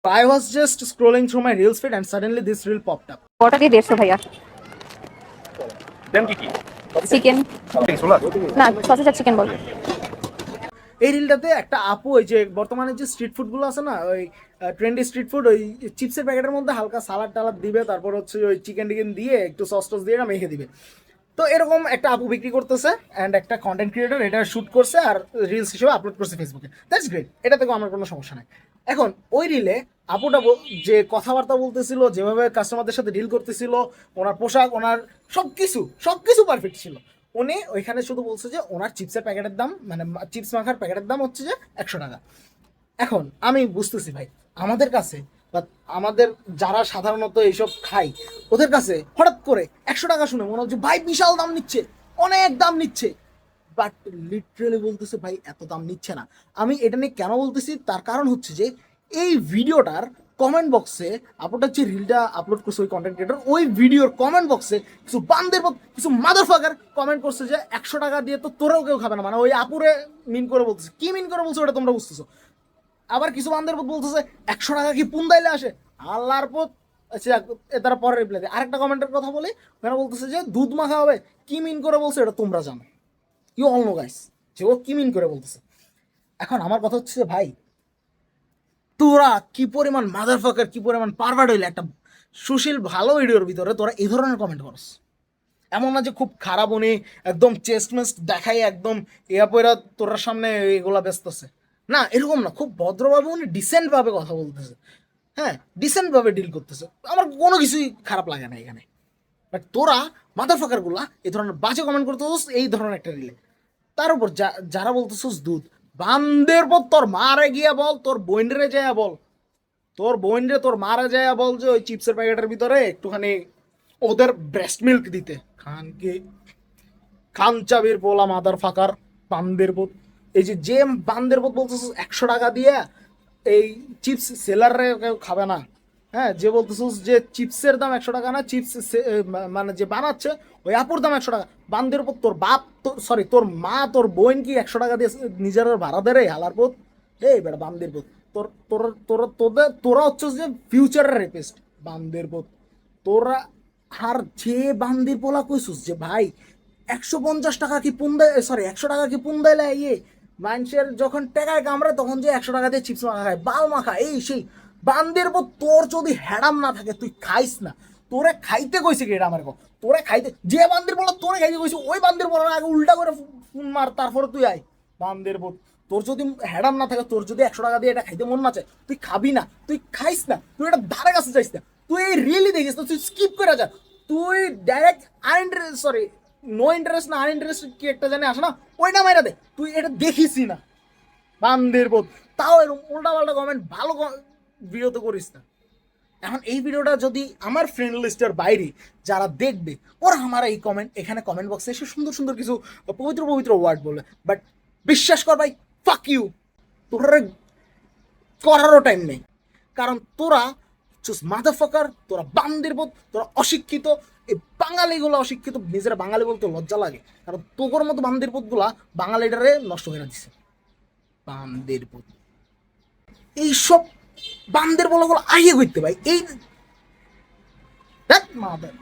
I was just scrolling through my Reels feed and suddenly this reel popped up. ওটা দিয়ে 150 ভাইয়া। দেন কি chicken না, সসেজ আর chicken বল। এই রিলটাতে একটা আপু ওই যে বর্তমানে যে স্ট্রিট ফুডগুলো আছে না, ওই ট্রেন্ডি স্ট্রিট ফুড, ওই চিপসের প্যাকেটের মধ্যে হালকা সালাড টালাড দিবে, তারপর হচ্ছে ওই চিকেন টিকেন দিয়ে একটু সস টস দিয়ে মেখে দিবে। তো এরকম একটা আপু বিক্রি করতেছে অ্যান্ড একটা কন্টেন্ট ক্রিয়েটর এটা শ্যুট করছে আর রিলস হিসেবে আপলোড করছে ফেসবুকে। দ্যাটস গ্রেট, এটা থেকে আমার কোনো সমস্যা নাই। এখন ওই রিলে আপুটা যে কথাবার্তা বলতেছিল, যেভাবে কাস্টমারদের সাথে ডিল করতেছিল, ওনার পোশাক, ওনার সব কিছু পারফেক্ট ছিল। উনি ওইখানে শুধু বলছে যে ওনার চিপসের প্যাকেটের দাম, মানে চিপস মাখার প্যাকেটের দাম হচ্ছে যে 100 টাকা। এখন আমি বুঝতেছি ভাই, আমাদের কাছে বা আমাদের যারা সাধারণত এইসব খাই, ওদের কাছে হঠাৎ করে 100 টাকা শুনে মনে হচ্ছে ভাই বিশাল দাম নিচ্ছে, অনেক দাম নিচ্ছে। বাট লিটারেলি বলতেছে ভাই এত দাম নিচ্ছে না। আমি এটা নিয়ে কেন বলতেছি, তার কারণ হচ্ছে যে এই ভিডিওটার কমেন্ট বক্সে, আপনার যে রিলটা আপলোড করছে ওই কন্টেন্ট ক্রিয়েটর, ওই ভিডিওর কমেন্ট বক্সে কিছু বান্দের কিছু মাদারফাকার কমেন্ট করছে যে 100 টাকা দিয়ে তো তোরাও কেউ খাবে না। মানে ওই আপুরে মিন করে বলতেছে, কি মিন করে বলছে ওটা তোমরা বুঝতেছো। আবার কিছু বান্দের বলতেছে 100 টাকা কি পুন্দাইলে আসে, আল্লাহর পথ। আচ্ছা, তারা পরে রিপ্লাই দেয়। আরেকটা কমেন্টের কথা বলি, ওখানে বলতেছে যে দুধ মাখা হবে, কি মিন করে বলছে এটা তোমরা জানো, ইউ অল নো গাইস, যে ও কি মিন করে বলতেছে। এখন আমার কথা হচ্ছে ভাই, তোরা কি পরিমাণ মাদারফাকার, কি পরিমাণ পারভার্ট হইলে একটা সুশীল ভালো ভিডিওর ভিতরে তোরা এই ধরনের কমেন্ট করস। এমন না যে খুব খারাপ, উনি একদম চেস্ট মেস্ট দেখাই একদম ইয়া পয়রা তোর সামনে এগুলা ব্যস্ত আছে না, এরকম না। খুব ভদ্রভাবে উনি ডিসেন্টভাবে কথা বলতেছে, হ্যাঁ ডিসেন্টভাবে ডিল করতেছে, আমার কোনো কিছুই খারাপ লাগে না এখানে। বাট তোরা মাদারফাকারগুলা এই ধরনের বাজে কমেন্ট করতেছিস এই ধরনের একটা রিলে। তার উপর যারা বলতেছিস দুধ, বান্দের পর তোর মারে গিয়া বল, তোর বোনরে যায় বল, তোর বোনরে তোর মারা যায় বল যে ওই চিপসের প্যাকেটের ভিতরে একটুখানি ওদের ব্রেস্ট মিল্ক দিতে। খানকে খানচাবির পোলা মাদার ফাকার বান্দের বোধ। এই যে বান্দের বোধ বলতেছিস 100 টাকা দিয়ে এই চিপস সেলাররে কেউ খাবে না, হ্যাঁ যে বলতেছিস যে চিপসের দাম 100 টাকা না, চিপস মানে যে বানাচ্ছে ওই আপুর দাম 100 টাকা। বান্দের পর তোর বাপ, সরি তোর মা, তোর বোন কি 100 টাকা দিয়ে নিজের ভাড়া দেয় হালার পথ? এই বেটা বান্দের পথ। তোর তোর তোরা তোদের তোরা হচ্ছে যে ফিউচারের রেপিস্ট বান্দের পথ তোরা। আর যে বান্দির পোলা কইসুস যে ভাই 150 টাকা কি পুন্দায়, সরি 100 টাকা কি পুন্দাইলে ইয়ে মানুষের যখন টেকায় কামড়ে তখন যে 100 টাকা দিয়ে চিপস মাখা খায়, বাল মাখা এই সেই বান্দের পর। তোর যদি হ্যাডাম না থাকে তুই খাইস না। তোরে খাইতে কইছে কি এটা আমার কো, তোরে খাইতে যে বান্দির বলা তোরে খাইতে কইছে ওই বান্দির বলা আগে উল্টা করে ফোন মার, তারপরে তুই আয় বান্দের বোধ। তোর যদি হ্যাডাম না থাকে, তোর যদি 100 টাকা দিয়ে এটা খাইতে মন না চায়, তুই খাবি না, তুই খাইস না, তুই এটা ধারে কাছে চাইস না, তুই এই রিয়েলি দেখিস না, তুই স্কিপ করে যা। তুই ডাইরেক্ট আনইন্টারেস্ট, সরি নো ইন্টারেস্ট না আনইন্টারেস্ট কি একটা জানে আসে না, ওইটা মাইরা দে, তুই এটা দেখিসই না বান্দের বোধ। তাও এরকম উল্টা পাল্টা কমেন্ট ভালো ভিডিও তো করিস না। এখন এই ভিডিওটা যদি আমার ফ্রেন্ড লিস্টের বাইরে যারা দেখবে, ওরা আমার এই কমেন্ট, এখানে কমেন্ট বক্সে এসে সুন্দর সুন্দর কিছু পবিত্র পবিত্র ওয়ার্ড বলবে, বাট বিশ্বাস কর ভাই, ফাক ইউ, তোরা করারও টাইম নেই। কারণ তোরা মাদারফাকার, তোরা বান্দির বোধ, তোরা অশিক্ষিত। এই বাঙালিগুলো অশিক্ষিত, নিজেরা বাঙালি বলতে লজ্জা লাগে, কারণ তোর মতো বান্দির বোধগুলা বাঙালিটারে নষ্ট করে দিছে। বান্দির বোধ এইসব বান্দের বলাগুলো আইয়ে করতে ভাই এই মাদার